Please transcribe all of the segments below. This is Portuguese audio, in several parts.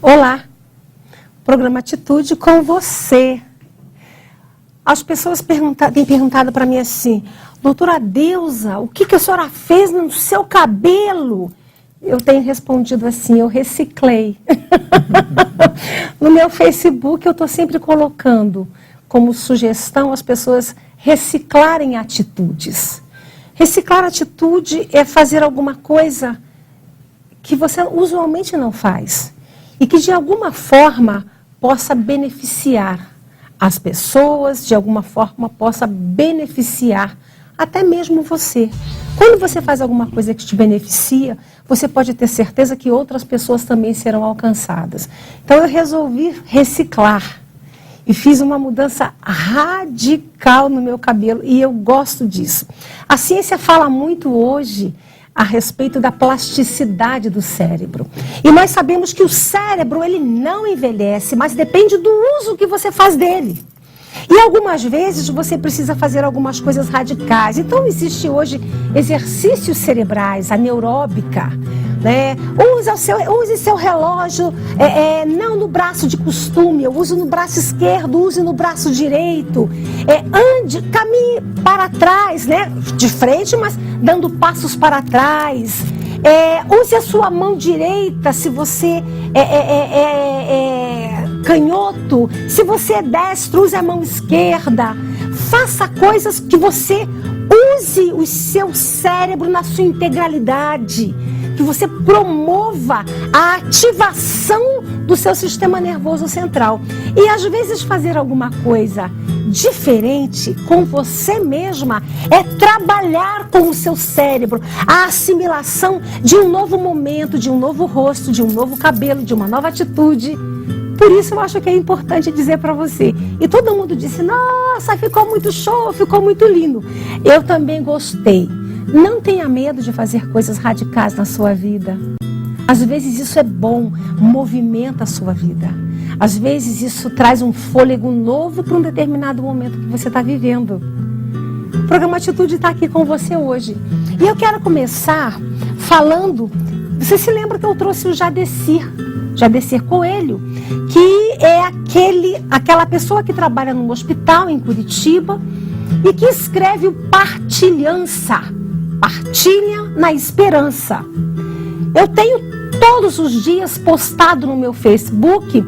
Olá, programa Atitude com você. As pessoas têm perguntado para mim assim, doutora Deusa, o que a senhora fez no seu cabelo? Eu tenho respondido assim, eu reciclei. No meu Facebook eu estou sempre colocando como sugestão as pessoas reciclarem atitudes. Reciclar atitude é fazer alguma coisa que você usualmente não faz e que de alguma forma possa beneficiar as pessoas, de alguma forma possa beneficiar até mesmo você. Quando você faz alguma coisa que te beneficia, você pode ter certeza que outras pessoas também serão alcançadas. Então eu resolvi reciclar e fiz uma mudança radical no meu cabelo e eu gosto disso. A ciência fala muito hoje a respeito da plasticidade do cérebro. E nós sabemos que o cérebro, ele não envelhece, mas depende do uso que você faz dele. E algumas vezes você precisa fazer algumas coisas radicais. Então existe hoje exercícios cerebrais, a neuróbica, né? Use seu relógio, não no braço de costume, eu uso no braço esquerdo, use no braço direito. Caminhe para trás, né? De frente, mas dando passos para trás. Use a sua mão direita se você canhoto. Se você é destro, use a mão esquerda. Faça coisas que você use o seu cérebro na sua integralidade. Que você promova a ativação do seu sistema nervoso central. E às vezes fazer alguma coisa diferente com você mesma é trabalhar com o seu cérebro, a assimilação de um novo momento, de um novo rosto, de um novo cabelo, de uma nova atitude. Por isso eu acho que é importante dizer para você. E todo mundo disse, nossa, ficou muito show, ficou muito lindo. Eu também gostei. Não tenha medo de fazer coisas radicais na sua vida. Às vezes isso é bom, movimenta a sua vida. Às vezes isso traz um fôlego novo para um determinado momento que você está vivendo. O programa Atitude está aqui com você hoje. E eu quero começar falando, você se lembra que eu trouxe o Jadecir Coelho, que é aquela pessoa que trabalha num hospital em Curitiba e que escreve o Partilhança, Partilha na Esperança. Eu tenho todos os dias postado no meu Facebook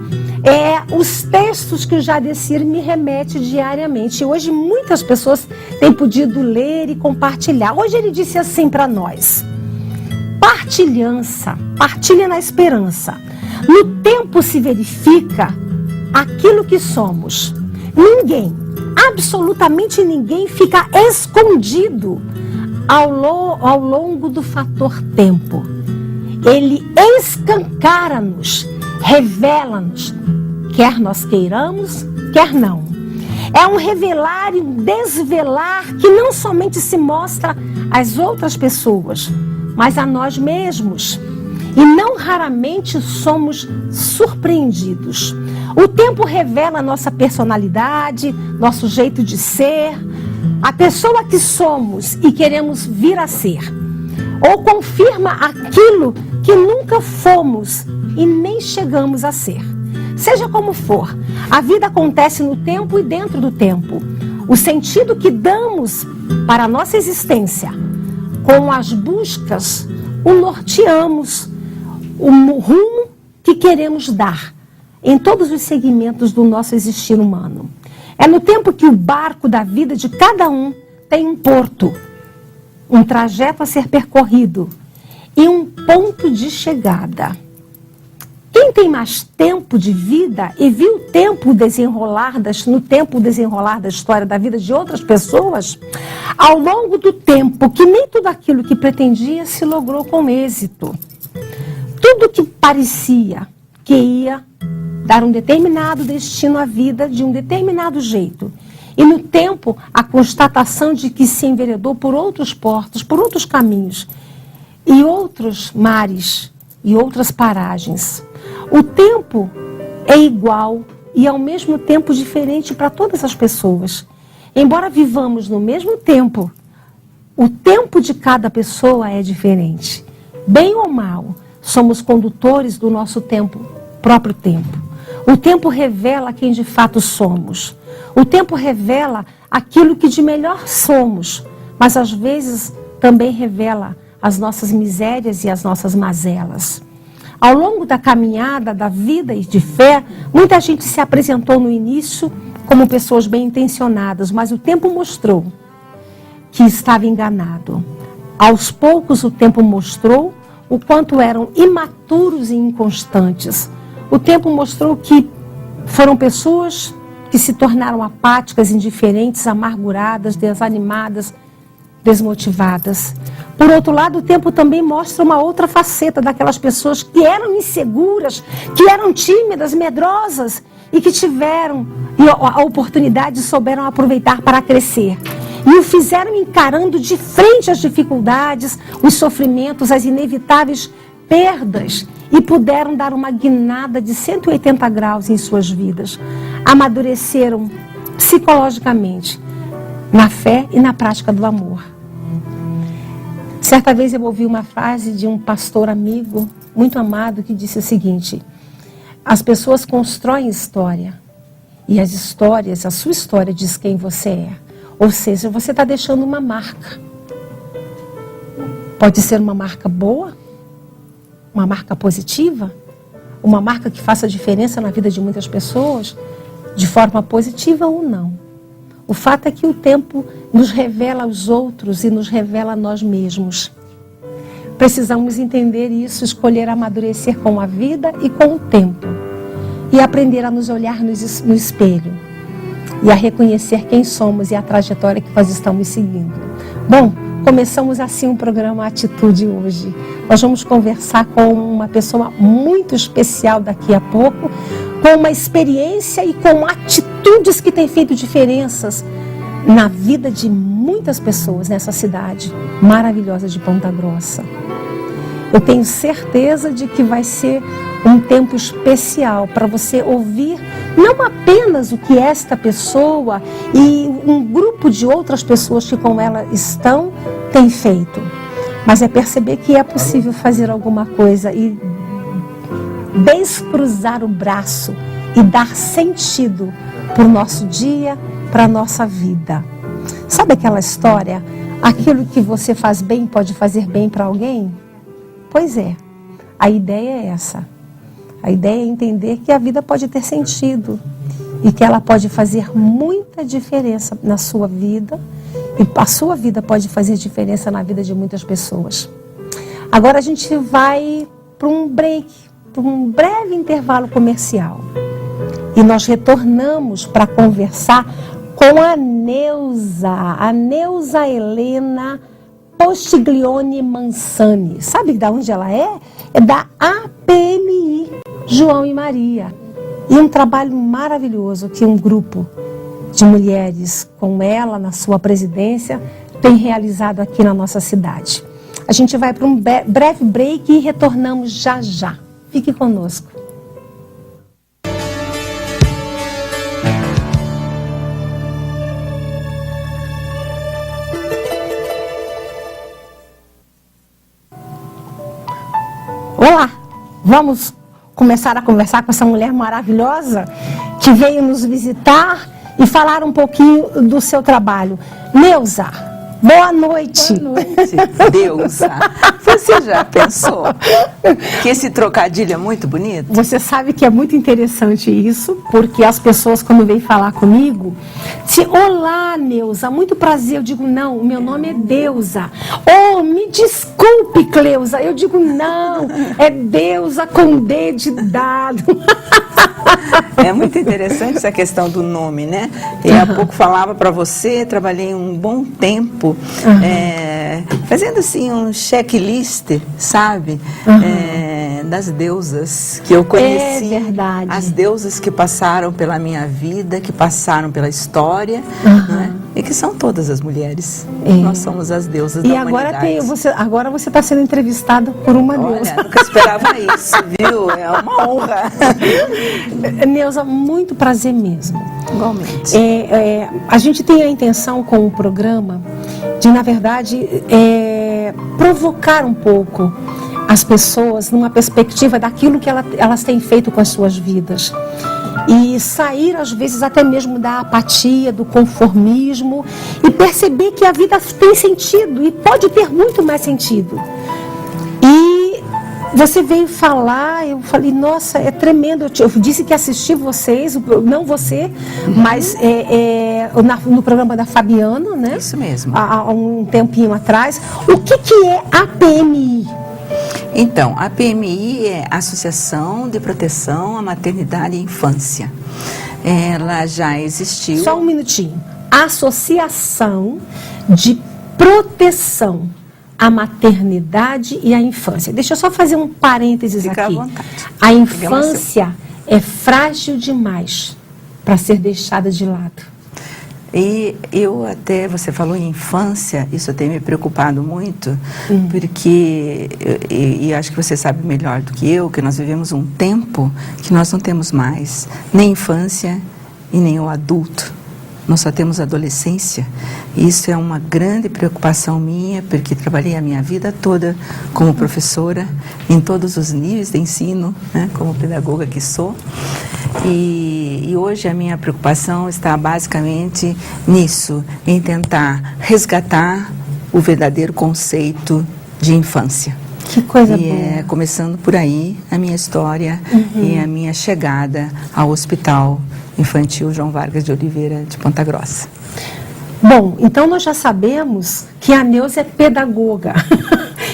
os textos que o Jadecir me remete diariamente. E hoje muitas pessoas têm podido ler e compartilhar. Hoje ele disse assim para nós, Partilhança, partilha na esperança. No tempo se verifica aquilo que somos. Ninguém, absolutamente ninguém fica escondido ao longo do fator tempo. Ele escancara-nos, revela-nos, quer nós queiramos, quer não. É um revelar e um desvelar que não somente se mostra às outras pessoas, mas a nós mesmos. E não raramente somos surpreendidos. O tempo revela nossa personalidade, nosso jeito de ser, a pessoa que somos e queremos vir a ser. Ou confirma aquilo que nunca fomos e nem chegamos a ser. Seja como for, a vida acontece no tempo e dentro do tempo. O sentido que damos para a nossa existência, com as buscas, o norteamos, o rumo que queremos dar em todos os segmentos do nosso existir humano. É no tempo que o barco da vida de cada um tem um porto, um trajeto a ser percorrido e um ponto de chegada. Quem tem mais tempo de vida e viu no tempo desenrolar da história da vida de outras pessoas, ao longo do tempo que nem tudo aquilo que pretendia se logrou com êxito. Tudo que parecia que ia dar um determinado destino à vida de um determinado jeito. E no tempo, a constatação de que se enveredou por outros portos, por outros caminhos, e outros mares, e outras paragens. O tempo é igual e ao mesmo tempo diferente para todas as pessoas. Embora vivamos no mesmo tempo, o tempo de cada pessoa é diferente. Bem ou mal, somos condutores do nosso tempo próprio tempo. O tempo revela quem de fato somos. O tempo revela aquilo que de melhor somos, mas às vezes também revela as nossas misérias e as nossas mazelas. Ao longo da caminhada da vida e de fé, muita gente se apresentou no início como pessoas bem intencionadas, mas o tempo mostrou que estava enganado. Aos poucos o tempo mostrou o quanto eram imaturos e inconstantes. O tempo mostrou que foram pessoas que se tornaram apáticas, indiferentes, amarguradas, desanimadas, desmotivadas. Por outro lado, o tempo também mostra uma outra faceta daquelas pessoas que eram inseguras, que eram tímidas, medrosas e que tiveram a oportunidade e souberam aproveitar para crescer. E o fizeram encarando de frente as dificuldades, os sofrimentos, as inevitáveis perdas e puderam dar uma guinada de 180 graus em suas vidas. Amadureceram psicologicamente, na fé e na prática do amor. Certa vez eu ouvi uma frase de um pastor amigo, muito amado, que disse o seguinte: as pessoas constroem história e as histórias, a sua história diz quem você é. Ou seja, você está deixando uma marca. Pode ser uma marca boa, uma marca positiva, uma marca que faça diferença na vida de muitas pessoas, de forma positiva ou não. O fato é que o tempo nos revela aos outros e nos revela a nós mesmos. Precisamos entender isso, escolher amadurecer com a vida e com o tempo. E aprender a nos olhar no espelho. E a reconhecer quem somos e a trajetória que nós estamos seguindo. Bom, começamos assim o programa Atitude hoje. Nós vamos conversar com uma pessoa muito especial daqui a pouco, com uma experiência e com atitudes que têm feito diferenças na vida de muitas pessoas nessa cidade maravilhosa de Ponta Grossa. Eu tenho certeza de que vai ser um tempo especial para você ouvir não apenas o que esta pessoa e um grupo de outras pessoas que com ela estão tem feito, mas é perceber que é possível fazer alguma coisa e descruzar o braço e dar sentido para o nosso dia, para a nossa vida. Sabe aquela história? Aquilo que você faz bem pode fazer bem para alguém? Pois é, a ideia é essa. A ideia é entender que a vida pode ter sentido e que ela pode fazer muita diferença na sua vida e a sua vida pode fazer diferença na vida de muitas pessoas. Agora a gente vai para um break, para um breve intervalo comercial. E nós retornamos para conversar com a Neuza Helena Postiglione Mansani. Sabe de onde ela é? É da APMI, João e Maria. E um trabalho maravilhoso que um grupo de mulheres com ela na sua presidência tem realizado aqui na nossa cidade. A gente vai para um breve break e retornamos já já. Fique conosco. Olá, vamos começar a conversar com essa mulher maravilhosa que veio nos visitar e falar um pouquinho do seu trabalho. Neuza, boa noite. Boa noite, Deusa. Você já pensou que esse trocadilho é muito bonito? Você sabe que é muito interessante isso, porque as pessoas quando vêm falar comigo, olá, Neuza, muito prazer. Eu digo, não, o meu nome é Deusa. Oh, me desculpe, Cleusa. Eu digo, não, é Deusa com D de dado. É muito interessante essa questão do nome, né? E há pouco falava para você, trabalhei um bom tempo fazendo assim um checklist, sabe? Das deusas que eu conheci. É verdade. As deusas que passaram pela minha vida, que passaram pela história, né? E que são todas as mulheres. Nós somos as deusas da humanidade. E agora você está sendo entrevistada por uma deusa. Olha, nunca esperava isso, viu? É uma honra. Neuza, muito prazer mesmo. Igualmente. A gente tem a intenção com o programa de, na verdade, provocar um pouco as pessoas numa perspectiva daquilo que elas têm feito com as suas vidas. E sair, às vezes, até mesmo da apatia, do conformismo, e perceber que a vida tem sentido e pode ter muito mais sentido. E você veio falar, eu falei, nossa, é tremendo. Eu disse que assisti vocês, não você, mas no programa da Fabiana, né? Isso mesmo. Há um tempinho atrás. O que é a PMI? Então, a PMI é Associação de Proteção à Maternidade e Infância. Ela já existiu. Só um minutinho. Associação de Proteção à Maternidade e à Infância. Deixa eu só fazer um parênteses Fica aqui. à vontade. A infância é frágil demais para ser deixada de lado. E você falou em infância, isso tem me preocupado muito, porque, e acho que você sabe melhor do que eu, que nós vivemos um tempo que nós não temos mais nem infância e nem o adulto. Nós só temos adolescência. E isso é uma grande preocupação minha, porque trabalhei a minha vida toda como professora, em todos os níveis de ensino, né, como pedagoga que sou. E hoje a minha preocupação está basicamente nisso, em tentar resgatar o verdadeiro conceito de infância. Que coisa boa. E começando por aí a minha história e a minha chegada ao Hospital Infantil João Vargas de Oliveira de Ponta Grossa. Bom, então nós já sabemos que a Neuza é pedagoga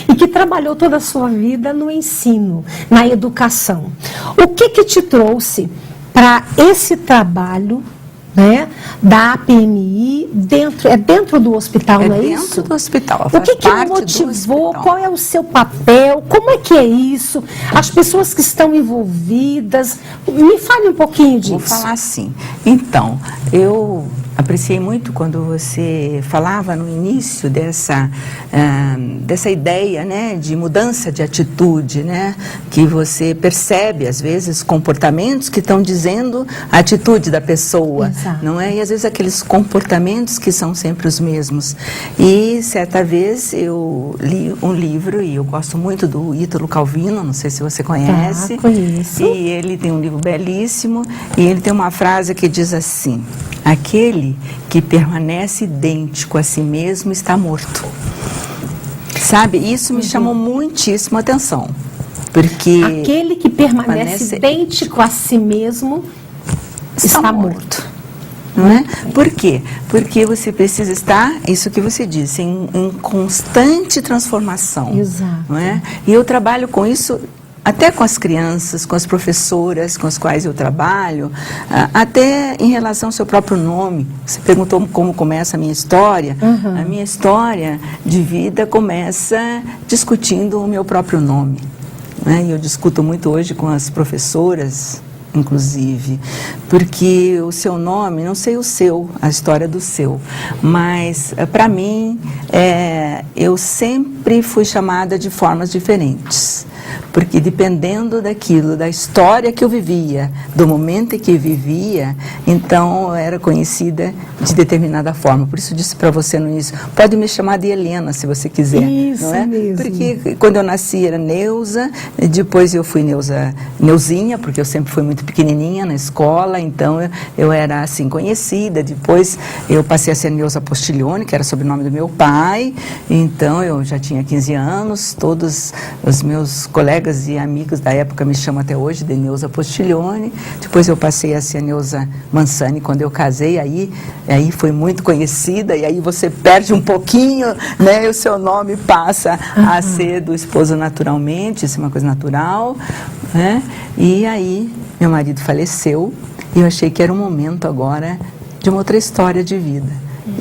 e que trabalhou toda a sua vida no ensino, na educação. O que te trouxe para esse trabalho, né, da APMI dentro do hospital, não é isso? Dentro do hospital. O que motivou? Qual é o seu papel? Como é que é isso? As pessoas que estão envolvidas, me fale um pouquinho disso. Vou falar assim. Então, eu apreciei muito quando você falava no início dessa ideia, né, de mudança de atitude, né, que você percebe, às vezes, comportamentos que estão dizendo a atitude da pessoa. Exato. Não é? E às vezes aqueles comportamentos que são sempre os mesmos. E certa vez eu li um livro, e eu gosto muito do Ítalo Calvino, não sei se você conhece. Conheço. E ele tem um livro belíssimo, e ele tem uma frase que diz assim: aquele que permanece idêntico a si mesmo está morto. Sabe, isso me chamou muitíssimo a atenção, porque aquele que permanece idêntico a si mesmo está morto. Não é? Por quê? Porque você precisa estar, isso que você disse, em constante transformação. Exato. Não é? E eu trabalho com isso até com as crianças, com as professoras com as quais eu trabalho, até em relação ao seu próprio nome. Você perguntou como começa a minha história. A minha história de vida começa discutindo o meu próprio nome. Né? E eu discuto muito hoje com as professoras, inclusive, porque o seu nome, não sei o seu, a história do seu, mas para mim, eu sempre fui chamada de formas diferentes. Porque dependendo daquilo, da história que eu vivia, do momento em que eu vivia, então eu era conhecida de determinada forma. Por isso eu disse para você no início, pode me chamar de Helena, se você quiser. Isso não é? mesmo. Porque quando eu nasci era Neuza, depois eu fui Neuzinha, porque eu sempre fui muito pequenininha na escola, então eu era assim conhecida. Depois eu passei a ser Neuza Postiglione, que era sobrenome do meu pai, então eu já tinha 15 anos, todos os meus colegas e amigos da época me chamam até hoje de Neuza Postiglione. Depois eu passei a ser Neuza Mansani quando eu casei, aí foi muito conhecida, e aí você perde um pouquinho, né, e o seu nome passa a ser do esposo naturalmente, isso é uma coisa natural, né? E aí meu marido faleceu, e eu achei que era o momento agora de uma outra história de vida.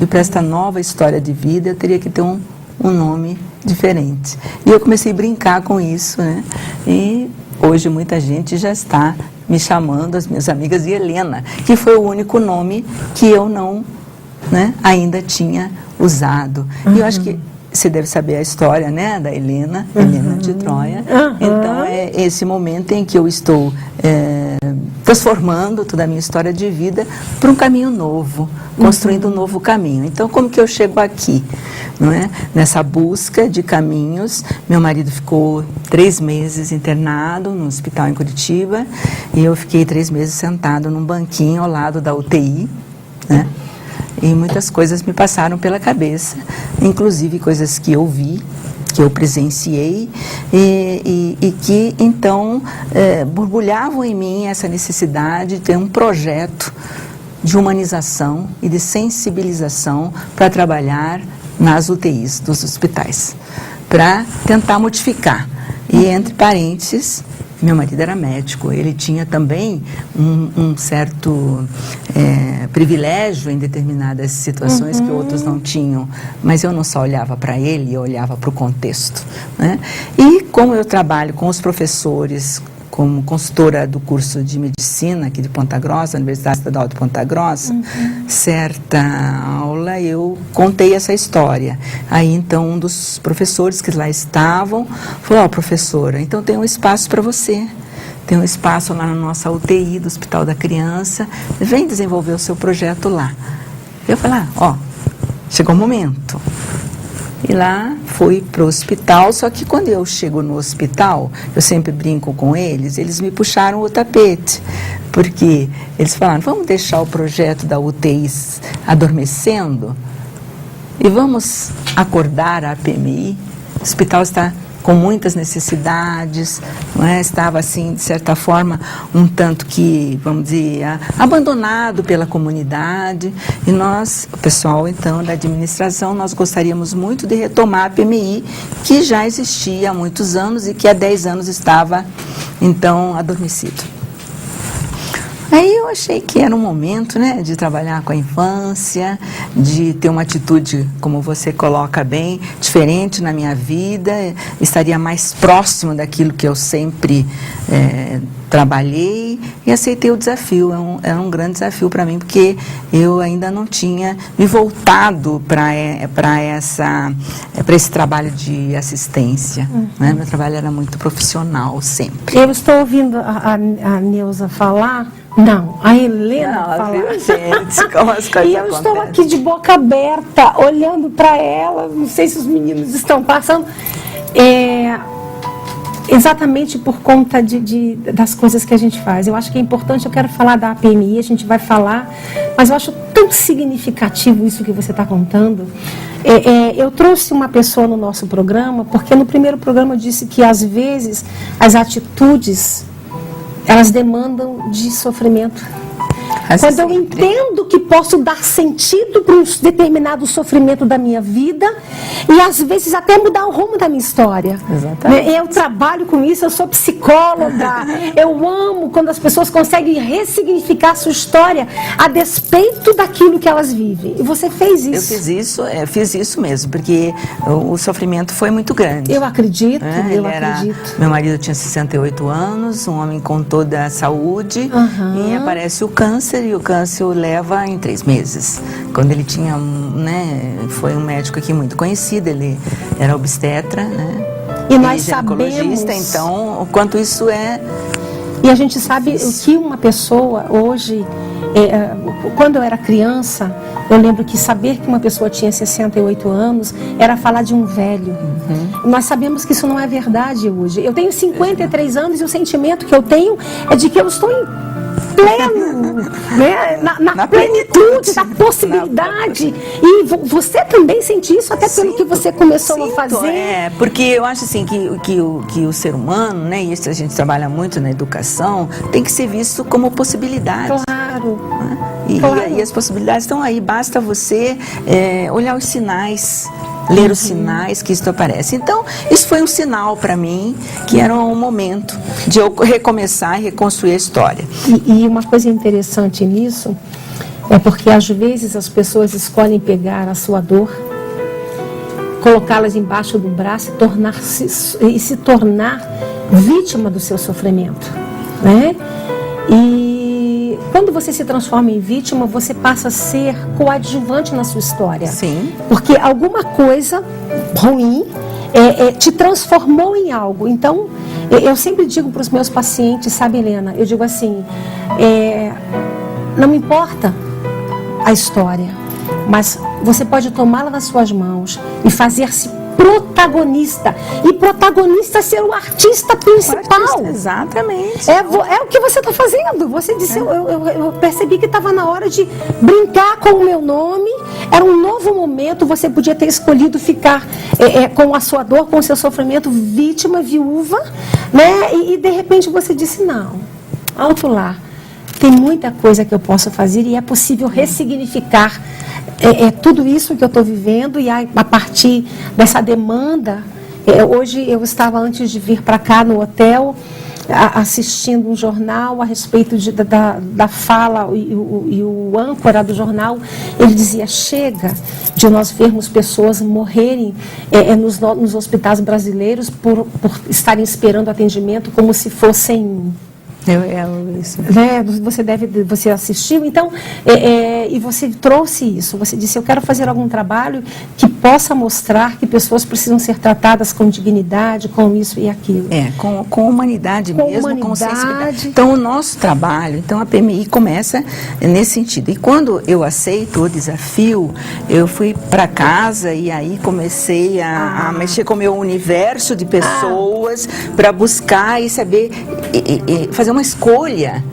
E para esta nova história de vida eu teria que ter um nome diferente. E eu comecei a brincar com isso, né? E hoje muita gente já está me chamando, as minhas amigas, de Helena, que foi o único nome que eu não, né, ainda tinha usado. E eu acho que você deve saber a história, né, da Helena, Helena de Troia. Então é esse momento em que eu estou transformando toda a minha história de vida para um caminho novo, construindo um novo caminho. Então, como que eu chego aqui? Não é? Nessa busca de caminhos, meu marido ficou 3 meses internado no hospital em Curitiba e eu fiquei 3 meses sentado num banquinho ao lado da UTI, né? E muitas coisas me passaram pela cabeça, inclusive coisas que eu vi, que eu presenciei e que então borbulhavam em mim essa necessidade de ter um projeto de humanização e de sensibilização para trabalhar nas UTIs dos hospitais, para tentar modificar. E entre parênteses, meu marido era médico, ele tinha também um certo privilégio em determinadas situações que outros não tinham, mas eu não só olhava para ele, eu olhava para o contexto, né? E como eu trabalho com os professores, como consultora do curso de medicina aqui de Ponta Grossa, Universidade Estadual de Ponta Grossa, certa aula eu contei essa história. Aí então um dos professores que lá estavam falou: professora, então tem um espaço para você. Tem um espaço lá na nossa UTI do Hospital da Criança, vem desenvolver o seu projeto lá. Eu falei: chegou o momento. E lá fui para o hospital, só que quando eu chego no hospital, eu sempre brinco com eles me puxaram o tapete, porque eles falaram: vamos deixar o projeto da UTI adormecendo e vamos acordar a PMI. O hospital está com muitas necessidades, não é? Estava assim, de certa forma, um tanto que, vamos dizer, abandonado pela comunidade, e nós, o pessoal então da administração, nós gostaríamos muito de retomar a PMI, que já existia há muitos anos e que há 10 anos estava então adormecido. Aí eu achei que era um momento, né, de trabalhar com a infância, de ter uma atitude, como você coloca bem, diferente na minha vida, estaria mais próximo daquilo que eu sempre trabalhei, e aceitei o desafio. Era um grande desafio para mim, porque eu ainda não tinha me voltado para esse trabalho de assistência. Né? Meu trabalho era muito profissional sempre. Eu estou ouvindo a Neuza falar. Não, a Helena falar. Gente, como as coisas E eu estou aqui de boca aberta, olhando para ela, não sei se os meninos estão passando, exatamente por conta das coisas que a gente faz. Eu acho que é importante, eu quero falar da APMI, a gente vai falar, mas eu acho tão significativo isso que você está contando. Eu trouxe uma pessoa no nosso programa, porque no primeiro programa eu disse que às vezes as atitudes elas demandam de sofrimento. Quando eu entendo que posso dar sentido para um determinado sofrimento da minha vida e às vezes até mudar o rumo da minha história. Exatamente. Eu trabalho com isso, eu sou psicóloga, eu amo quando as pessoas conseguem ressignificar a sua história a despeito daquilo que elas vivem. E você fez isso. Eu fiz isso mesmo, porque o sofrimento foi muito grande. Eu acredito, acredito. Meu marido tinha 68 anos, um homem com toda a saúde, e aparece o câncer, e o câncer o leva em 3 meses. Quando ele tinha, foi um médico aqui muito conhecido, ele era obstetra, né? E nós sabemos, então, o quanto isso é... E a gente sabe o que uma pessoa hoje, quando eu era criança, eu lembro que saber que uma pessoa tinha 68 anos era falar de um velho. Nós sabemos que isso não é verdade hoje. Eu tenho 53 anos e o sentimento que eu tenho é de que eu estou em pleno, né? na plenitude da possibilidade. E você também sente isso, até pelo que você começou a fazer? Porque eu acho assim que o ser humano, né, e isso a gente trabalha muito na educação, tem que ser visto como possibilidade. Claro. Né? E as possibilidades estão aí, basta você olhar os sinais, ler os sinais que isso aparece. Então, isso foi um sinal para mim, que era um momento de eu recomeçar e reconstruir a história. E uma coisa interessante nisso é porque às vezes as pessoas escolhem pegar a sua dor, colocá-las embaixo do braço e se tornar vítima do seu sofrimento, né? E quando você se transforma em vítima, você passa a ser coadjuvante na sua história. Sim. Porque alguma coisa ruim te transformou em algo. Então, Eu sempre digo para os meus pacientes, sabe, Helena? Eu digo assim, não me importa a história, mas você pode tomá-la nas suas mãos e fazer-se protagonista. E protagonista ser o artista principal. Exatamente. É o que você está fazendo. Você disse, eu percebi que estava na hora de brincar com o meu nome. Era um novo momento. Você podia ter escolhido ficar com a sua dor, com o seu sofrimento, vítima, viúva, né? E de repente você disse, não, alto lá. Tem muita coisa que eu posso fazer e é possível ressignificar tudo isso que eu estou vivendo. E a partir dessa demanda, hoje eu estava, antes de vir para cá no hotel, assistindo um jornal a respeito da fala, e o âncora do jornal, ele dizia, chega de nós vermos pessoas morrerem nos hospitais brasileiros por estarem esperando atendimento como se fossem... Isso. Você assistiu, então, e você trouxe isso. Você disse, eu quero fazer algum trabalho que possa mostrar que pessoas precisam ser tratadas com dignidade, com isso e aquilo. Com humanidade mesmo, com sensibilidade. Então, o nosso trabalho, então a PMI começa nesse sentido. E quando eu aceito o desafio, eu fui para casa e aí comecei a mexer com o meu universo de pessoas para buscar e saber, fazer uma escolha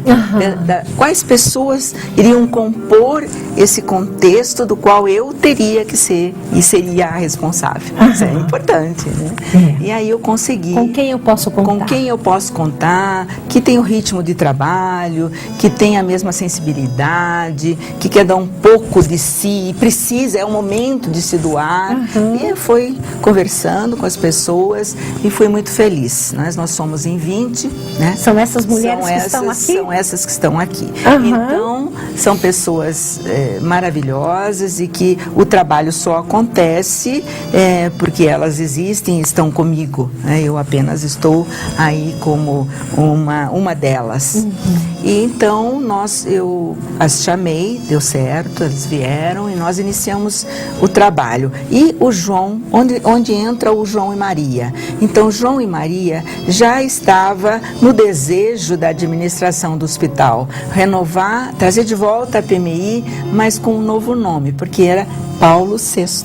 quais pessoas iriam compor esse contexto do qual eu teria que ser e seria a responsável. Isso é importante, né? E aí eu consegui. Com quem eu posso contar? Com quem eu posso contar, que tem o ritmo de trabalho, que tem a mesma sensibilidade, que quer dar um pouco de si, precisa, é o momento de se doar. E foi conversando com as pessoas e fui muito feliz. Nós somos em 20, né? São essas mulheres que estão aqui? São essas que estão aqui. Então, são pessoas maravilhosas e que o trabalho só acontece porque elas existem e estão comigo. Né? Eu apenas estou aí como uma delas. E então, eu as chamei, deu certo, eles vieram e nós iniciamos o trabalho. E o João, onde entra o João e Maria? Então, João e Maria já estava no desejo da administração do hospital, renovar, trazer de volta a PMI, mas com um novo nome, porque era Paulo VI.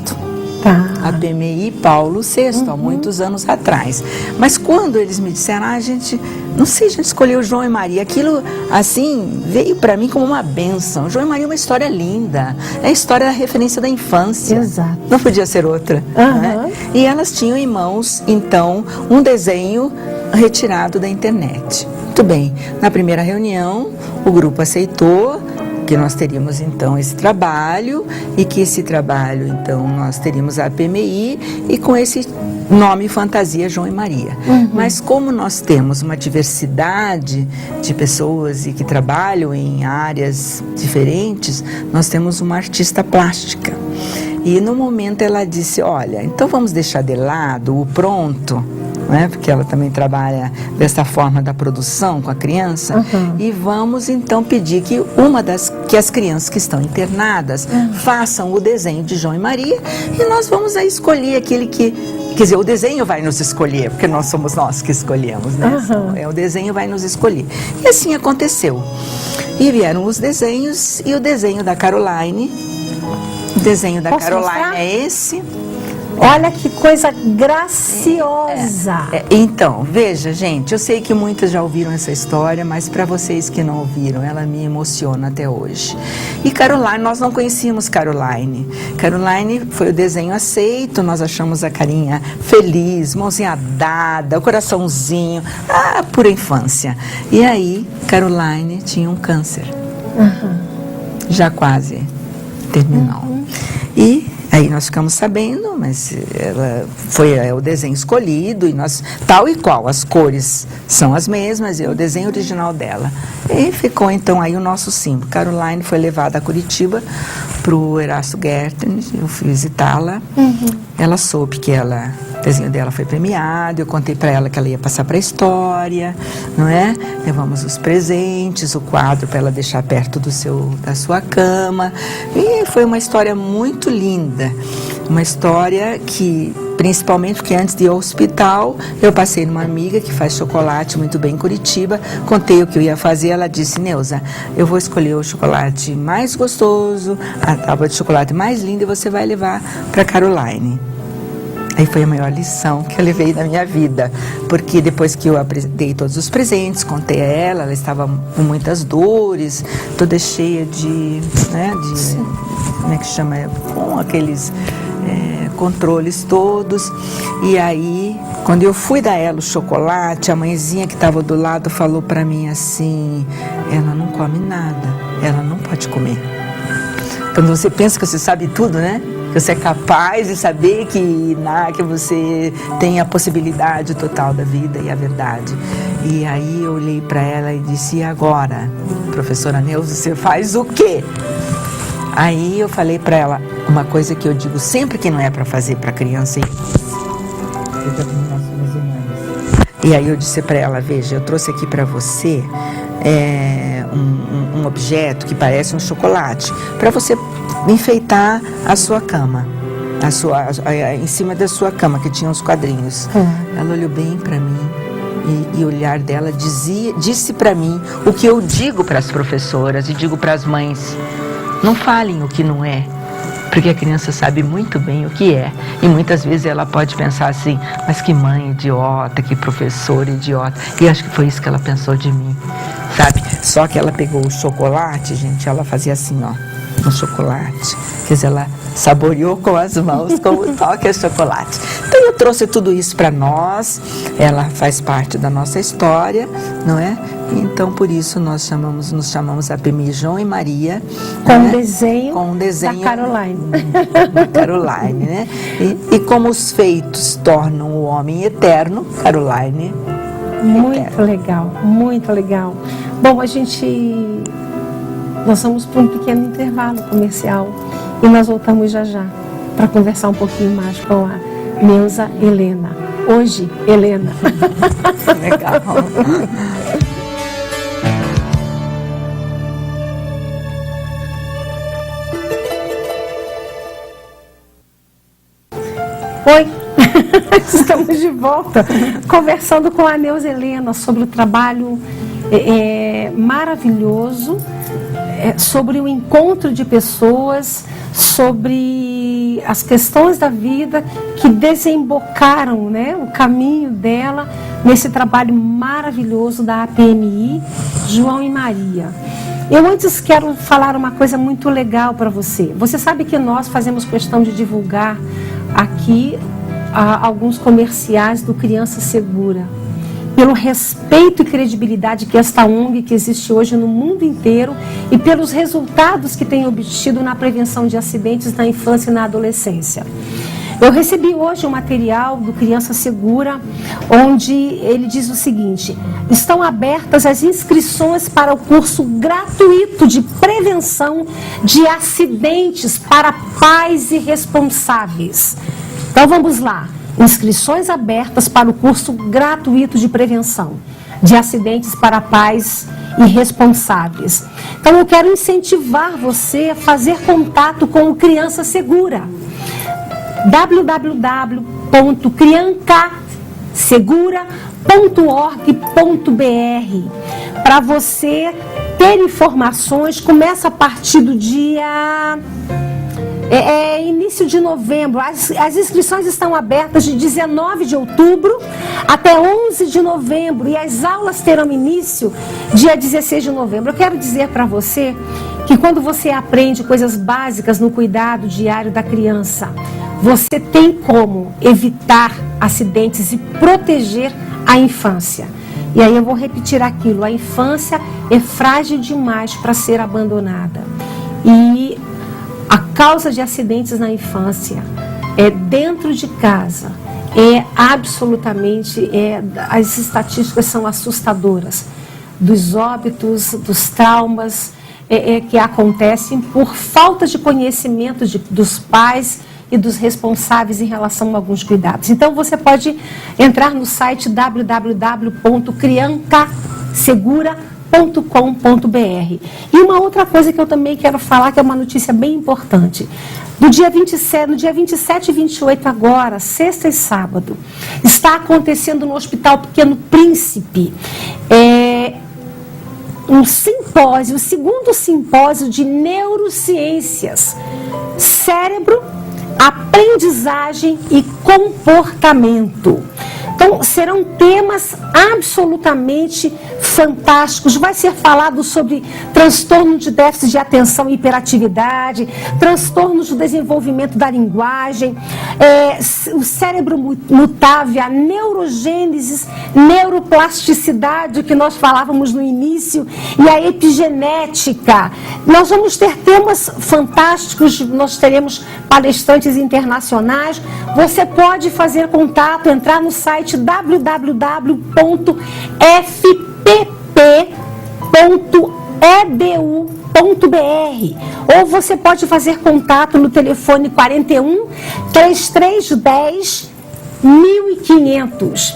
A PMI Paulo VI, há muitos anos atrás. Mas quando eles me disseram, a gente escolheu João e Maria, aquilo assim veio para mim como uma bênção. João e Maria é uma história linda, é a história da referência da infância. Exato. Não podia ser outra. Né? E elas tinham em mãos, então, um desenho retirado da internet. Muito bem, na primeira reunião, o grupo aceitou que nós teríamos então esse trabalho e que esse trabalho então nós teríamos a PMI e com esse nome fantasia João e Maria. Mas como nós temos uma diversidade de pessoas e que trabalham em áreas diferentes, nós temos uma artista plástica. E no momento ela disse, olha, então vamos deixar de lado o pronto, né? Porque ela também trabalha dessa forma da produção com a criança, e vamos então pedir que que as crianças que estão internadas façam o desenho de João e Maria, e nós vamos aí escolher aquele que, quer dizer, o desenho vai nos escolher, porque nós somos nós que escolhemos, né? O desenho vai nos escolher. E assim aconteceu. E vieram os desenhos, e o desenho da Caroline, o desenho da Caroline é esse. Olha que coisa graciosa. Então, veja, gente, eu sei que muitas já ouviram essa história, mas para vocês que não ouviram, ela me emociona até hoje. E Caroline, nós não conhecíamos Caroline. Caroline foi o desenho aceito, nós achamos a carinha feliz, mãozinha dada, o coraçãozinho, pura infância. E aí, Caroline tinha um câncer. Já quase terminal. E aí nós ficamos sabendo, mas ela foi o desenho escolhido e nós, tal e qual, as cores são as mesmas, é o desenho original dela. E ficou então aí o nosso símbolo. Caroline foi levada a Curitiba para o Erasto Gertner, eu fui visitá-la. Ela soube que ela O desenho dela foi premiado, eu contei para ela que ela ia passar para a história, não é? Levamos os presentes, o quadro para ela deixar perto da sua cama. E foi uma história muito linda. Uma história que, principalmente porque antes de ir ao hospital, eu passei numa amiga que faz chocolate muito bem em Curitiba, contei o que eu ia fazer, ela disse: Neuza, eu vou escolher o chocolate mais gostoso, a tábua de chocolate mais linda, e você vai levar para Caroline. Aí foi a maior lição que eu levei da minha vida, porque depois que eu dei todos os presentes, contei a ela estava com muitas dores, toda cheia como é que chama, com aqueles controles todos. E aí, quando eu fui dar ela o chocolate, a mãezinha que estava do lado falou para mim assim: ela não come nada, ela não pode comer. Quando você pensa que você sabe tudo, né? Que você é capaz de saber que você tem a possibilidade total da vida e a verdade. E aí eu olhei para ela e disse: e agora, professora Neuza, você faz o quê? Aí eu falei para ela uma coisa que eu digo sempre que não é para fazer para criança. E aí eu disse para ela: veja, eu trouxe aqui para você um objeto que parece um chocolate, para você enfeitar a sua cama, em cima da sua cama, que tinha uns quadrinhos. Ela olhou bem para mim e o olhar dela disse para mim o que eu digo para as professoras e digo para as mães: não falem o que não é, porque a criança sabe muito bem o que é. E muitas vezes ela pode pensar assim: mas que mãe idiota, que professora idiota. E acho que foi isso que ela pensou de mim, sabe? Só que ela pegou o chocolate, gente, ela fazia assim, ó, no chocolate. Quer dizer, ela saboreou com as mãos como toque o chocolate. Então eu trouxe tudo isso para nós, ela faz parte da nossa história, não é? Então por isso nos chamamos a PMI João e Maria, com né? Com um desenho da Caroline. Da Caroline, né? E como os feitos tornam o homem eterno, Caroline. Muito eterno. legal, muito legal. Bom, nós vamos para um pequeno intervalo comercial e nós voltamos já para conversar um pouquinho mais com a Neuza Helena. Hoje, Helena. Legal. Oi, estamos de volta conversando com a Neuza Helena sobre o trabalho maravilhoso, sobre o encontro de pessoas, sobre as questões da vida que desembocaram, né, o caminho dela nesse trabalho maravilhoso da APMI João e Maria. Eu antes quero falar uma coisa muito legal para você. Você sabe que nós fazemos questão de divulgar aqui alguns comerciais do Criança Segura, pelo respeito e credibilidade que esta ONG que existe hoje no mundo inteiro e pelos resultados que tem obtido na prevenção de acidentes na infância e na adolescência. Eu recebi hoje um material do Criança Segura, onde ele diz o seguinte: estão abertas as inscrições para o curso gratuito de prevenção de acidentes para pais irresponsáveis. Então vamos lá, inscrições abertas para o curso gratuito de prevenção de acidentes para pais irresponsáveis. Então eu quero incentivar você a fazer contato com o Criança Segura. www.criancasegura.org.br. Para você ter informações, começa a partir do dia início de novembro. As inscrições estão abertas de 19 de outubro até 11 de novembro e as aulas terão início dia 16 de novembro. Eu quero dizer para você que quando você aprende coisas básicas no cuidado diário da criança, você tem como evitar acidentes e proteger a infância. E aí eu vou repetir aquilo: a infância é frágil demais para ser abandonada. E a causa de acidentes na infância é dentro de casa. As estatísticas são assustadoras. Dos óbitos, dos traumas que acontecem por falta de conhecimento dos pais e dos responsáveis em relação a alguns cuidados. Então, você pode entrar no site www.criancasegura.com.br. E uma outra coisa que eu também quero falar, que é uma notícia bem importante. No dia 27 e 28 agora, sexta e sábado, está acontecendo no Hospital Pequeno Príncipe um simpósio, o segundo simpósio de neurociências, cérebro, aprendizagem e comportamento. Então, serão temas absolutamente fantásticos. Vai ser falado sobre transtorno de déficit de atenção e hiperatividade, transtornos do desenvolvimento da linguagem, o cérebro mutável, a neurogênese, neuroplasticidade, que nós falávamos no início, e a epigenética. Nós vamos ter temas fantásticos, nós teremos palestrantes internacionais. Você pode fazer contato, entrar no site www.fpp.edu.br, ou você pode fazer contato no telefone 41 3310 1500.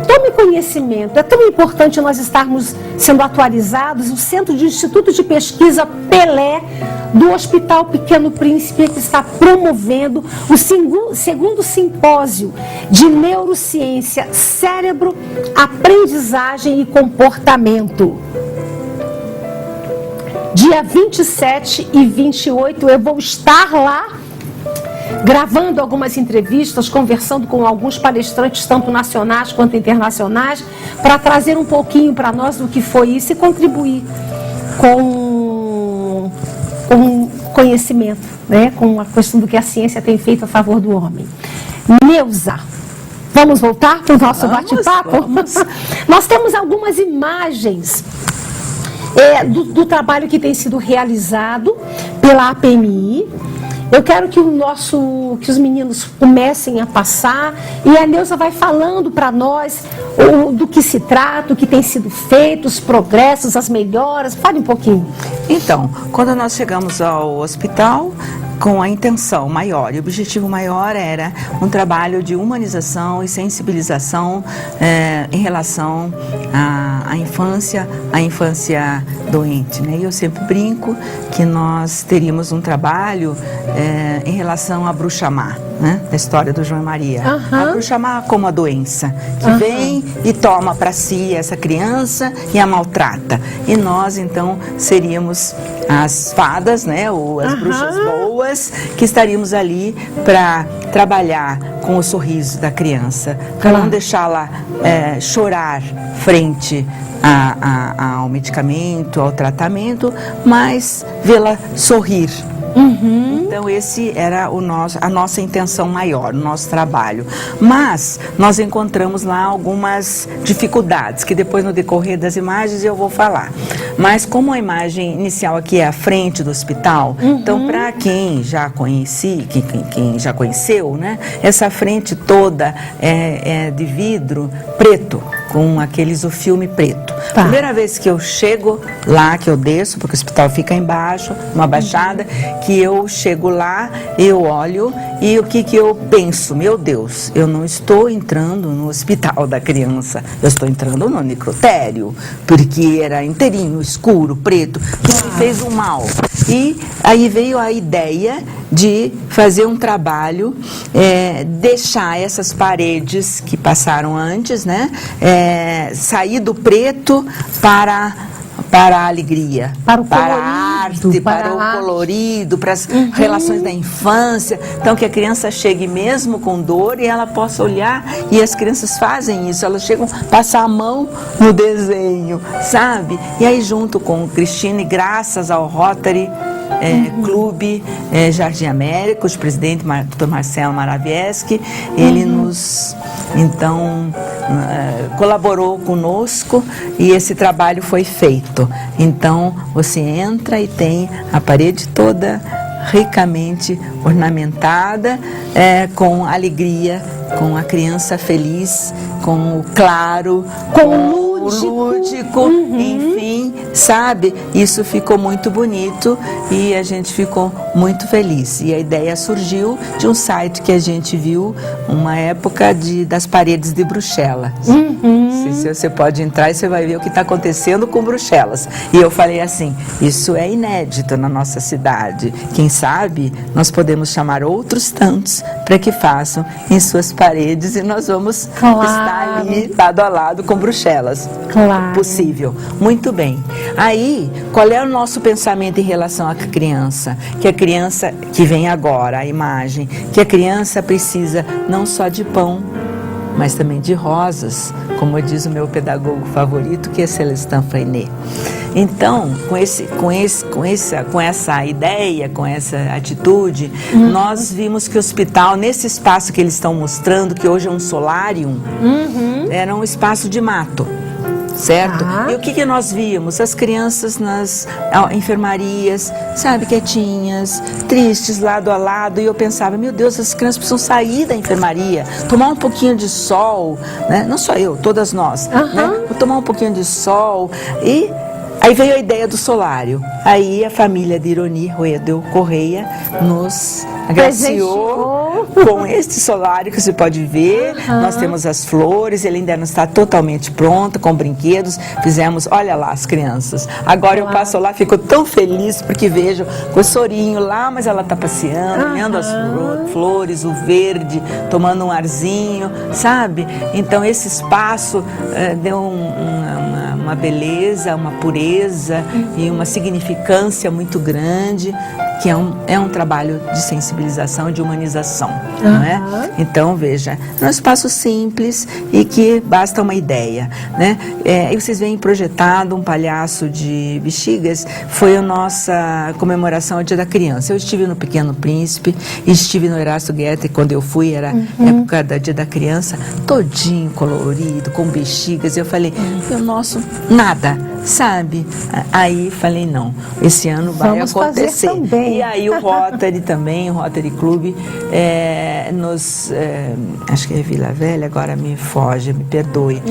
Tome conhecimento, é tão importante nós estarmos sendo atualizados. O Centro de Instituto de Pesquisa Pelé do Hospital Pequeno Príncipe, que está promovendo o segundo simpósio de neurociência, cérebro, aprendizagem e comportamento. Dia 27 e 28 eu vou estar lá, gravando algumas entrevistas, conversando com alguns palestrantes, tanto nacionais quanto internacionais, para trazer um pouquinho para nós do que foi isso e contribuir com conhecimento, né? Com a questão do que a ciência tem feito a favor do homem. Neuza, vamos voltar para o nosso bate-papo? Nós temos algumas imagens do trabalho que tem sido realizado pela APMI. Eu quero que os meninos comecem a passar, e a Neuza vai falando para nós do que se trata, o que tem sido feito, os progressos, as melhoras. Fale um pouquinho. Então, quando nós chegamos ao hospital, com a intenção maior, e o objetivo maior era um trabalho de humanização e sensibilização em relação à infância doente, né? E eu sempre brinco que nós teríamos um trabalho em relação à bruxa má, né? Da história do João e Maria. A bruxa má como a doença, que vem e toma para si essa criança e a maltrata. E nós, então, seríamos as fadas, né? Ou as bruxas boas, que estaríamos ali para trabalhar com o sorriso da criança, para não deixá-la chorar frente ao medicamento, ao tratamento, mas vê-la sorrir. Então, esse era a nossa intenção maior, o nosso trabalho. Mas nós encontramos lá algumas dificuldades, que depois no decorrer das imagens eu vou falar. Mas como a imagem inicial aqui é a frente do hospital, então para quem já conheceu, né, essa frente toda é de vidro preto, com o filme preto. Primeira vez que eu chego lá, que eu desço, porque o hospital fica embaixo, uma baixada, que eu chego lá, eu olho e o que eu penso? Meu Deus, eu não estou entrando no hospital da criança, eu estou entrando no necrotério, porque era inteirinho, escuro, preto, que me fez um mal. E aí veio a ideia de fazer um trabalho, deixar essas paredes que passaram antes, né? Sair do preto para a alegria, para a arte, para o colorido, para as relações da infância. Então, que a criança chegue mesmo com dor e ela possa olhar, e as crianças fazem isso, elas chegam a passar a mão no desenho, sabe? E aí, junto com o Cristina, e graças ao Rotary Clube Jardim América, o presidente Dr. Marcelo Maravieski, ele nos, então, colaborou conosco e esse trabalho foi feito. Então, você entra e tem a parede toda ricamente ornamentada, com alegria, com a criança feliz, com o claro, com o lúdico, enfim, sabe? Isso ficou muito bonito e a gente ficou muito feliz. E a ideia surgiu de um site que a gente viu uma época das paredes de Bruxelas. Você pode entrar e você vai ver o que está acontecendo com Bruxelas. E eu falei assim, isso é inédito na nossa cidade. Quem sabe nós podemos chamar outros tantos para que façam em suas paredes e nós vamos estar ali lado a lado com Bruxelas. Possível. Muito bem. Aí, qual é o nosso pensamento em relação à criança? Que a criança, que vem agora, a imagem, que a criança precisa não só de pão, mas também de rosas, como diz o meu pedagogo favorito, que é Celestin Freinet. Então, com essa ideia, com essa atitude, nós vimos que o hospital, nesse espaço que eles estão mostrando, que hoje é um solário, era um espaço de mato. Certo? E o que nós víamos? As crianças nas enfermarias, sabe, quietinhas, tristes, lado a lado, e eu pensava, meu Deus, as crianças precisam sair da enfermaria, tomar um pouquinho de sol, né? Não só eu, todas nós, né? Tomar um pouquinho de sol. E aí veio a ideia do solário. Aí a família de Ironi Ruedel Correia nos agraciou com este solário que você pode ver. Nós temos as flores, ele ainda não está totalmente pronto, com brinquedos. Fizemos, olha lá as crianças. Agora eu passo lá, fico tão feliz porque vejo com o sorinho lá, mas ela está passeando, olhando as flores, o verde, tomando um arzinho, sabe? Então esse espaço deu uma beleza, uma pureza e uma significância muito grande, que é um trabalho de sensibilização e de humanização, não é? Então, veja, é um espaço simples e que basta uma ideia, né? E vocês veem projetado um palhaço de bexigas, foi a nossa comemoração ao Dia da Criança. Eu estive no Pequeno Príncipe, estive no Erasto Goethe, quando eu fui, era época do Dia da Criança, todinho colorido, com bexigas, e eu falei, o nosso, nada, sabe? Aí falei, não, esse ano vai acontecer. E aí o Rotary também, o Rotary Clube, acho que é Vila Velha, agora me foge, me perdoe,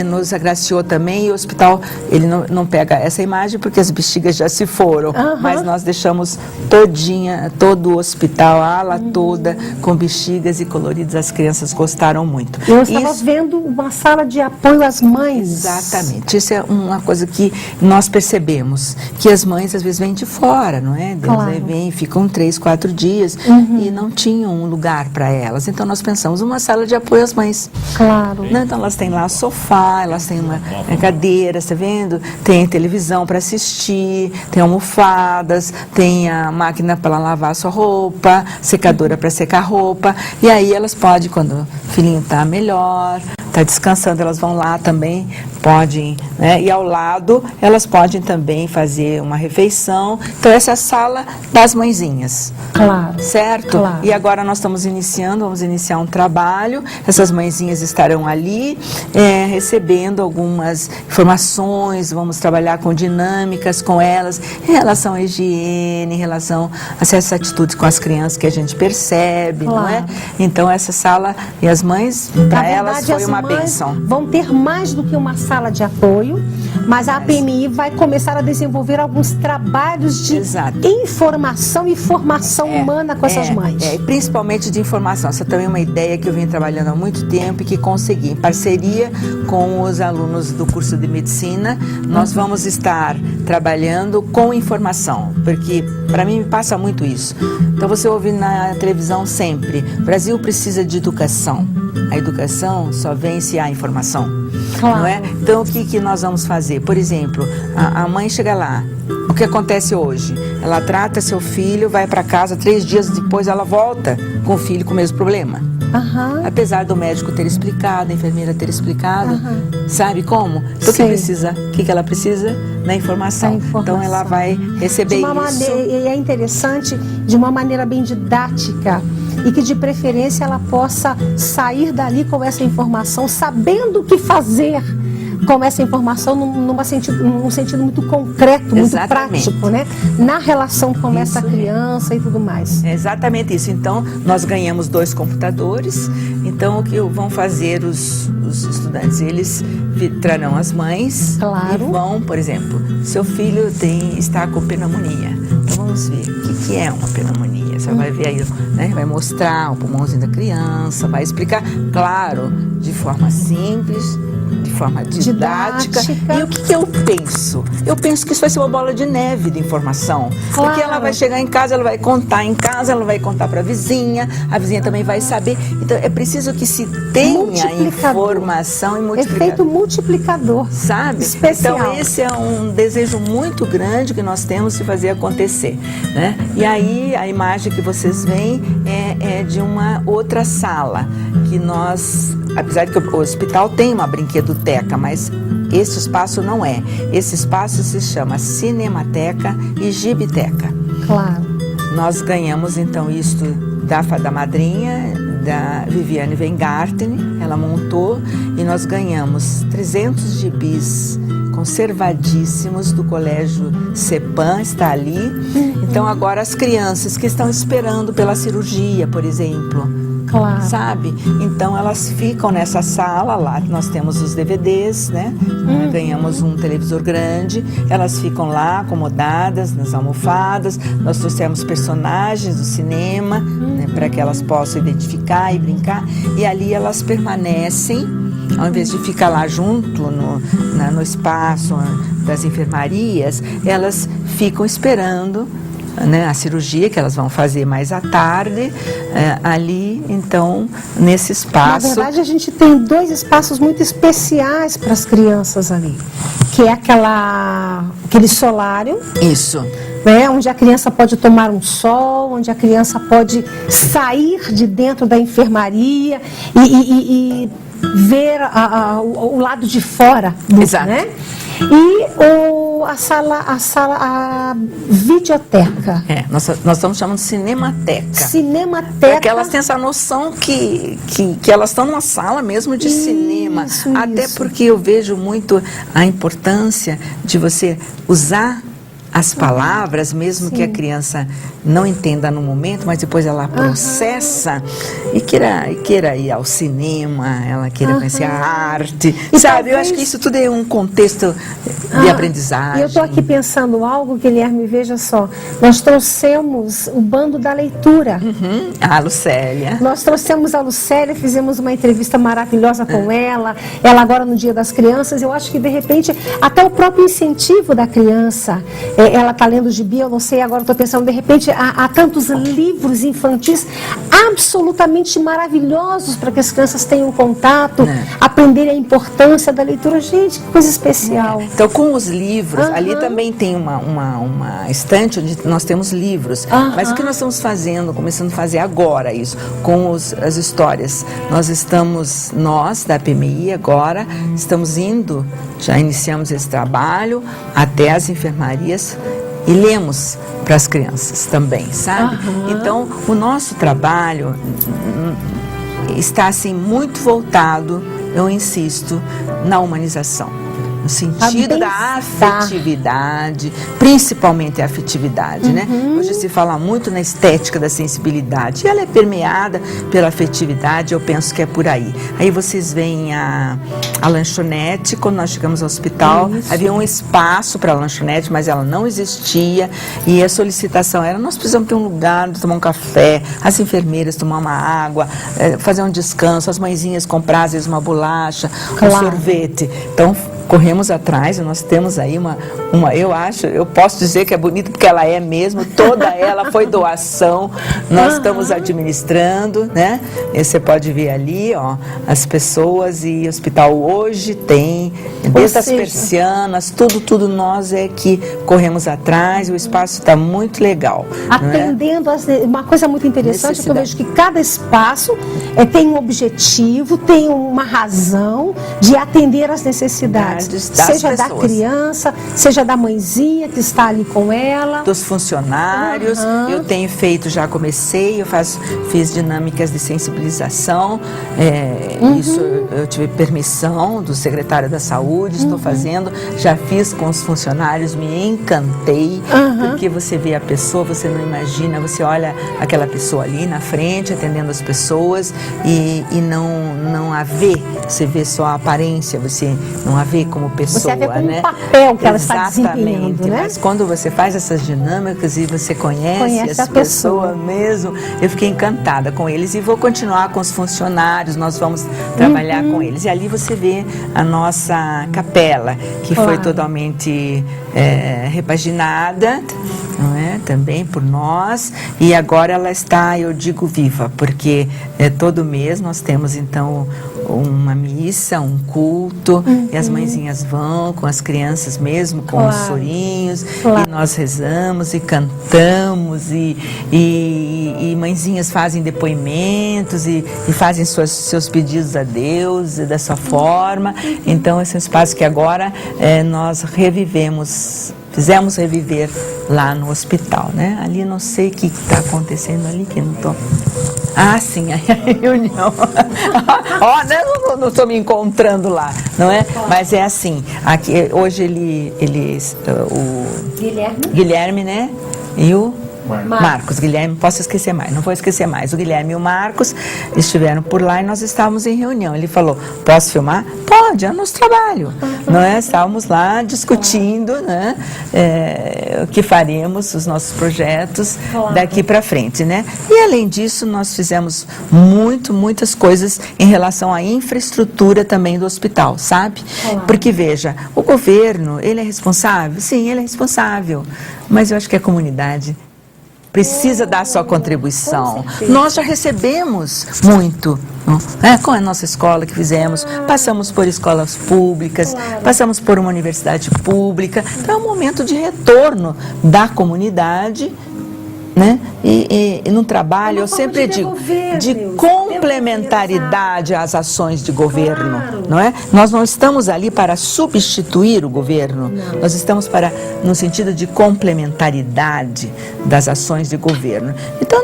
nos agraciou também, e o hospital, ele não pega essa imagem porque as bexigas já se foram, mas nós deixamos todo o hospital, a ala toda, com bexigas e coloridos, as crianças gostaram muito. Eu estava vendo uma sala de apoio às mães. Exatamente, isso é uma coisa que nós percebemos, que as mães às vezes vêm de fora, não é? Deus vem, ficam 3, 4 dias e não tinham um lugar para elas. Então nós pensamos uma sala de apoio às mães. Né? Então elas têm lá sofá, elas têm uma cadeira, está vendo? Tem televisão para assistir, tem almofadas, tem a máquina para lavar a sua roupa, secadora para secar a roupa. E aí elas podem, quando o filhinho está melhor, está descansando, elas vão lá também, podem, né? E ao lado elas podem também fazer uma refeição. Então essa é a sala das mãezinhas. Certo? E agora nós vamos iniciar um trabalho, essas mãezinhas estarão ali recebendo algumas informações, vamos trabalhar com dinâmicas com elas, em relação à higiene, em relação a essas atitudes com as crianças que a gente percebe, não é? Então essa sala, e as mães, para elas foi uma bênção. Vão ter mais do que uma sala de apoio, mas a APMI vai começar a desenvolver alguns trabalhos de informação e formação humana com essas mães. Principalmente de informação. Essa também é uma ideia que eu venho trabalhando há muito tempo e que consegui, em parceria com os alunos do curso de medicina, nós vamos estar trabalhando com informação, porque para mim me passa muito isso. Então você ouve na televisão sempre, o Brasil precisa de educação. A educação só vem se há informação, não é? Então o que nós vamos fazer? Por exemplo, a mãe chega lá, o que acontece hoje? Ela trata seu filho, vai para casa, 3 dias depois ela volta com o filho com o mesmo problema. Apesar do médico ter explicado, a enfermeira ter explicado, sabe como? Então o que ela precisa? Da informação. Então ela vai receber isso. E é interessante, de uma maneira bem didática, e que de preferência ela possa sair dali com essa informação, sabendo o que fazer com essa informação num sentido muito concreto, muito prático, né? Na relação com essa criança e tudo mais. É exatamente isso. Então, nós ganhamos 2 computadores. Então, o que vão fazer os estudantes? Eles trarão as mães e vão, por exemplo, seu filho está com pneumonia. Então vamos ver o que é uma pneumonia. Você vai ver aí, né? Vai mostrar o pulmãozinho da criança, vai explicar, claro, de forma simples, de forma didática. E o que eu penso? Eu penso que isso vai ser uma bola de neve de informação. Claro. Porque ela vai chegar em casa, ela vai contar em casa, ela vai contar para a vizinha também vai saber. Então é preciso que se tenha informação e multiplicador. Efeito multiplicador. Sabe? Especial. Então esse é um desejo muito grande que nós temos de fazer acontecer, né? E aí a imagem que vocês veem é de uma outra sala que nós, apesar de que o hospital tem uma brinquedoteca, mas esse espaço não é. Esse espaço se chama Cinemateca e Gibiteca. Claro. Nós ganhamos então isto da fada madrinha, da Viviane Weingarten, ela montou, e nós ganhamos 300 gibis conservadíssimos do Colégio Cepan, está ali. Então agora as crianças que estão esperando pela cirurgia, por exemplo, claro, sabe? Então elas ficam nessa sala lá, nós temos os DVDs, né? Ganhamos um televisor grande, elas ficam lá acomodadas nas almofadas, nós trouxemos personagens do cinema, né, para que elas possam identificar e brincar, e ali elas permanecem, ao invés de ficar lá junto no espaço das enfermarias, elas ficam esperando, né, a cirurgia que elas vão fazer mais à tarde, ali, então, nesse espaço. Na verdade, a gente tem 2 espaços muito especiais para as crianças ali, que é aquele solário. Isso. Né, onde a criança pode tomar um sol, onde a criança pode sair de dentro da enfermaria e ver o lado de fora, exato, né? E a videoteca. Nós estamos chamando de cinemateca. Cinemateca. Porque elas têm essa noção que elas estão numa sala mesmo de cinema. Até porque eu vejo muito a importância de você usar as palavras, mesmo que a criança não entenda no momento, mas depois ela processa e queira ir ao cinema, ela queira conhecer a arte, e sabe? Talvez... Eu acho que isso tudo é um contexto de aprendizagem. Eu estou aqui pensando algo, Guilherme, veja só, nós trouxemos o bando da leitura. A Lucélia. Nós trouxemos a Lucélia, fizemos uma entrevista maravilhosa com ela agora no Dia das Crianças. Eu acho que de repente, até o próprio incentivo da criança, ela está lendo gibi, eu não sei, agora estou pensando, de repente, há tantos livros infantis absolutamente maravilhosos para que as crianças tenham contato, aprenderem a importância da leitura. Gente, que coisa especial. Então, com os livros, ali também tem uma estante onde nós temos livros. Mas o que nós estamos fazendo, começando a fazer agora isso, com as histórias. Nós da PMI agora, estamos indo, já iniciamos esse trabalho, até as enfermarias, e lemos para as crianças também, sabe? Então, o nosso trabalho está assim muito voltado, eu insisto, na humanização, no sentido da afetividade, principalmente a afetividade, né? Hoje se fala muito na estética da sensibilidade, e ela é permeada pela afetividade, eu penso que é por aí. Aí vocês veem a lanchonete, quando nós chegamos ao hospital, havia um espaço para a lanchonete, mas ela não existia, e a solicitação era, nós precisamos ter um lugar de tomar um café, as enfermeiras tomar uma água, fazer um descanso, as mãezinhas comprar às vezes uma bolacha, um sorvete. Então, corremos atrás, e nós temos aí eu posso dizer que é bonita porque ela é mesmo, toda ela foi doação, nós estamos administrando, né? E você pode ver ali, ó, as pessoas, e o hospital hoje tem, desde as persianas, tudo nós é que corremos atrás, o espaço está muito legal. Atendendo, uma coisa muito interessante, que eu vejo que cada espaço tem um objetivo, tem uma razão de atender às necessidades. Seja da criança, seja da mãezinha que está ali com ela. Dos funcionários, eu tenho feito, já comecei, fiz dinâmicas de sensibilização, isso eu tive permissão do secretário da Saúde, estou fazendo, já fiz com os funcionários, me encantei, porque você vê a pessoa, você não imagina, você olha aquela pessoa ali na frente, atendendo as pessoas, e não a vê, você vê só a aparência, você não a vê como pessoa, Você vê como né? um papel que ela está desempenhando, Exatamente, né? mas quando você faz essas dinâmicas e você conhece as pessoas mesmo, eu fiquei encantada com eles e vou continuar com os funcionários, nós vamos trabalhar com eles. E ali você vê a nossa capela, que foi totalmente repaginada, não é? Também por nós, e agora ela está, eu digo, viva, porque todo mês nós temos então uma missa, um culto, e as mãezinhas vão com as crianças mesmo, com os sorinhos, e nós rezamos e cantamos, e mãezinhas fazem depoimentos e fazem seus pedidos a Deus da sua forma. Então esse é um espaço que agora nós fizemos reviver lá no hospital, né? Ali não sei o que está acontecendo ali, que não estou... Ah, sim, a reunião. Ó, não estou me encontrando lá, não é? Mas é assim, aqui, hoje o Guilherme, né? E o Marcos, Guilherme, posso esquecer mais, não vou esquecer mais. O Guilherme e o Marcos estiveram por lá e nós estávamos em reunião. Ele falou, posso filmar? Pode, é o nosso trabalho. Não é? Estávamos lá discutindo, né, o que faremos, os nossos projetos daqui para frente, né? E além disso, nós fizemos muitas coisas em relação à infraestrutura também do hospital, sabe? Porque veja, o governo, ele é responsável? Sim, ele é responsável, mas eu acho que a comunidade precisa dar sua contribuição. Nós já recebemos muito, com a nossa escola que fizemos, passamos por escolas públicas, passamos por uma universidade pública, então é um momento de retorno da comunidade, né? E no trabalho, eu sempre digo, de complementaridade às ações de governo, não é? Nós não estamos ali para substituir o governo, nós estamos no sentido de complementaridade das ações de governo. Então,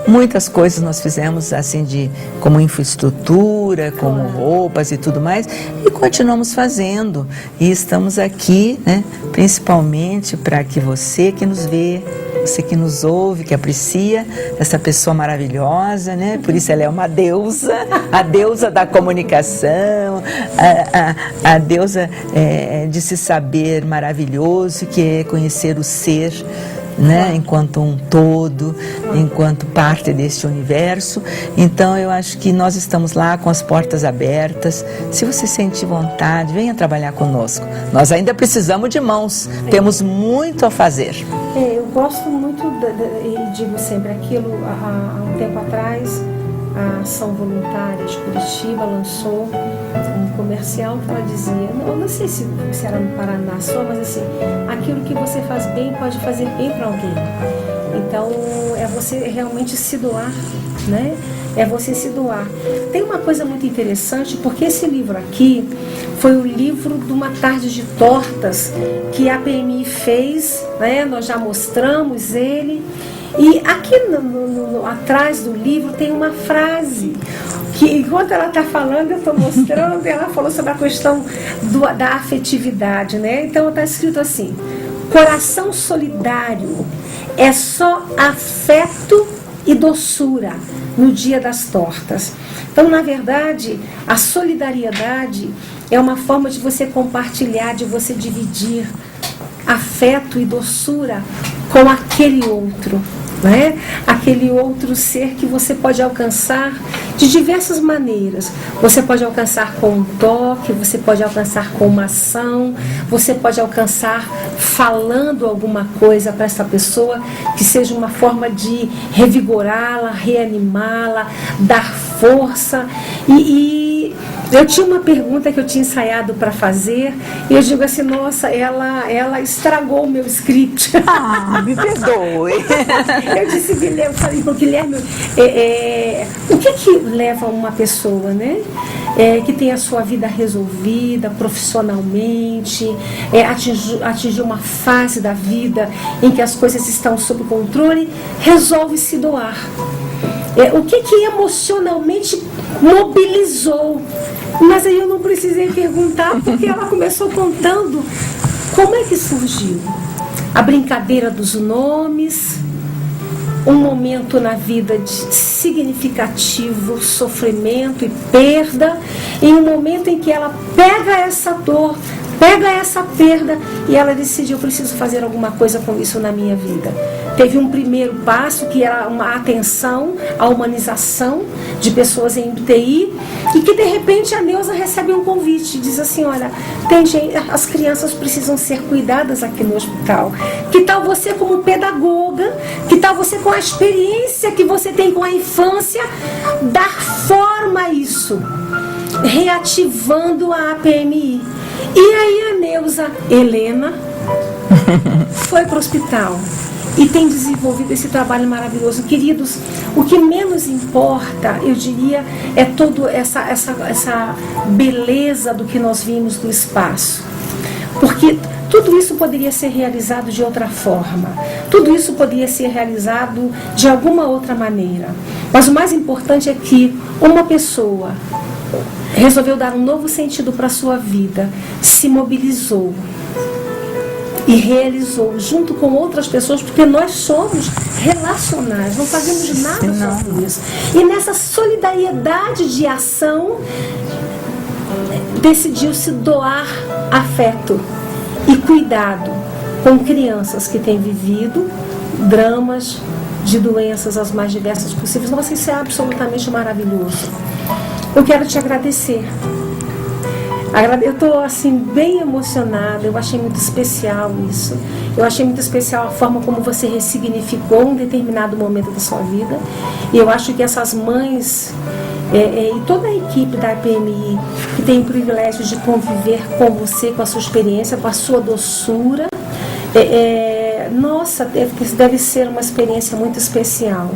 muitas coisas nós fizemos assim como infraestrutura, como roupas e tudo mais, e continuamos fazendo. E estamos aqui, né, principalmente para que você que nos vê, você que nos ouve, que aprecia essa pessoa maravilhosa, né? Por isso ela é uma deusa, a deusa da comunicação, a deusa de se saber maravilhoso, que é conhecer o ser, né, enquanto um todo, enquanto parte deste universo. Então eu acho que nós estamos lá com as portas abertas. Se você sente vontade, venha trabalhar conosco. Nós ainda precisamos de mãos, temos muito a fazer. Eu gosto muito e digo sempre aquilo. Há um tempo atrás, a Ação Voluntária de Curitiba lançou um comercial que ela dizia, eu não sei se era no Paraná só, mas assim, aquilo que você faz bem pode fazer bem para alguém. Então é você realmente se doar, né? É você se doar. Tem uma coisa muito interessante, porque esse livro aqui foi o livro de uma tarde de tortas que a PMI fez, né? Nós já mostramos ele. E aqui atrás do livro tem uma frase que, enquanto ela está falando, eu estou mostrando, ela falou sobre a questão da afetividade, né? Então está escrito assim: coração solidário é só afeto e doçura no dia das tortas. Então, na verdade, a solidariedade é uma forma de você compartilhar, de você dividir afeto e doçura com aquele outro, né? Aquele outro ser que você pode alcançar de diversas maneiras. Você pode alcançar com um toque, você pode alcançar com uma ação, você pode alcançar falando alguma coisa para essa pessoa que seja uma forma de revigorá-la, reanimá-la, dar força. E eu tinha uma pergunta que eu tinha ensaiado para fazer e eu digo assim, nossa, ela estragou o meu script. Ah, me perdoe. Eu disse, Guilherme, eu falei para o Guilherme, o que leva uma pessoa, né, que tem a sua vida resolvida profissionalmente, atingir uma fase da vida em que as coisas estão sob controle, resolve se doar? O que emocionalmente mobilizou? Mas aí eu não precisei perguntar, porque ela começou contando como é que surgiu a brincadeira dos nomes, um momento na vida de significativo sofrimento e perda, em um momento em que ela pega essa dor, pega essa perda e ela decide: eu preciso fazer alguma coisa com isso na minha vida. Teve um primeiro passo, que era uma atenção à humanização de pessoas em UTI, e que de repente a Neuza recebe um convite, diz assim: olha, tem gente, as crianças precisam ser cuidadas aqui no hospital. Que tal você como pedagoga, que tal você com a experiência que você tem com a infância, dar forma a isso, reativando a APMI? E aí a Neuza Helena foi para o hospital e tem desenvolvido esse trabalho maravilhoso. Queridos, o que menos importa, eu diria, é toda essa beleza do que nós vimos do espaço. Porque tudo isso poderia ser realizado de outra forma. Tudo isso poderia ser realizado de alguma outra maneira. Mas o mais importante é que uma pessoa resolveu dar um novo sentido para a sua vida, se mobilizou e realizou junto com outras pessoas, porque nós somos relacionais, não fazemos nada sozinhos. E nessa solidariedade de ação, decidiu se doar afeto e cuidado com crianças que têm vivido dramas de doenças as mais diversas possíveis. Nossa, isso é absolutamente maravilhoso. Eu quero te agradecer. Eu estou assim bem emocionada, eu achei muito especial isso. Eu achei muito especial a forma como você ressignificou um determinado momento da sua vida. E eu acho que essas mães e toda a equipe da APMI, que tem o privilégio de conviver com você, com a sua experiência, com a sua doçura, nossa, deve ser uma experiência muito especial.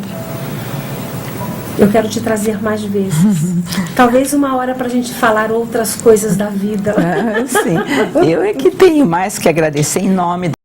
Eu quero te trazer mais vezes. Talvez uma hora para a gente falar outras coisas da vida. Sim. Eu é que tenho mais que agradecer em nome